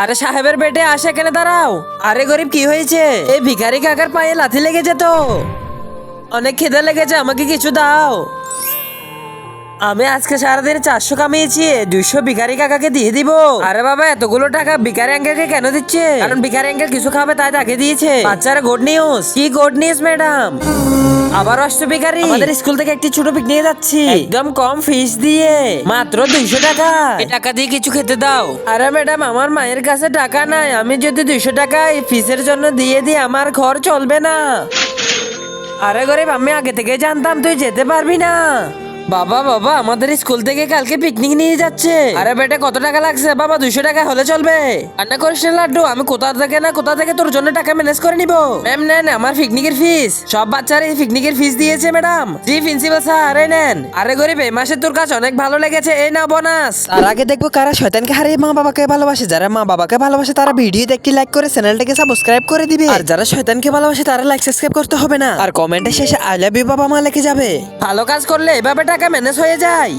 আরে সাহেবের বেটে আসে, এখানে দাঁড়াও। আরে গরিব, কি হয়েছে? এই ভিখারি কাকার পায়ে লাথি লেগেছে তো, অনেক খিদে লেগেছে, আমাকে কিছু দাও। আমি আজকে সারাদিনে 400 কামিয়েছি, 200 ভিখারি কাকাকে দিয়ে দিব। আরে বাবা, এতগুলো টাকা ভিখারি আঙ্কেলকে কেন দিচ্ছে? কারণ ভিখারি আঙ্কেল কিছু খাবে তাই তাকে দিয়েছে। বাচ্চারা, গুড নিউজ। কি গুড নিউজ ম্যাডাম? আবার আসছে ভিখারি। আমাদের স্কুল থেকে একটি ছোট পিকনিকে যাচ্ছি, একদম কম ফিস দিয়ে, মাত্র 200 টাকা। এই টাকা দিয়ে কিছু খেতে দাও। আরে ম্যাডাম, আমার মায়ের কাছে টাকা নাই, আমি যদি 200 টাকা এই ফিসের জন্য দিয়ে দিই আমার ঘর চলবে না। আরে গরিব, আমি আগে থেকে জানতাম তুই যেতে পারবি না। বাবা বাবা, আমাদের স্কুল থেকে কালকে পিকনিক নিয়ে যাচ্ছে। আরে বেটা, কত টাকা লাগছে? বাবা 200 টাকা হলে চলবে। কান্না করিস না লাড্ডু, আমি কোথা থেকে তোর জন্য টাকা ম্যানেজ করে নিব। ম্যাম নেন আমার পিকনিকের ফিস। সব বাচ্চারা এই পিকনিকের ফিস দিয়েছে ম্যাডাম। জি প্রিন্সিপাল স্যার, এই নেন। আরে গরিব, এই মাসে তোর কাজ অনেক ভালো লেগেছে, এই নাও বোনাস। তার আগে দেখবো কারা শয়তানকে হারিয়ে মা বাবাকে ভালোবাসে। যারা মা বাবাকে ভালোবাসে তারা ভিডিওতে একটি লাইক করে চ্যানেলটাকে সাবস্ক্রাইব করে দিবে। আর যারা শয়তানকে ভালোবাসে তারা লাইক সাবস্ক্রাইব করতে হবে না। আর কমেন্টে শেষে আই লাভ ইউ বাবা মা লিখে যাবে। ভালো কাজ করলে এভাবে টাকা ম্যানেজ হয়ে যায়।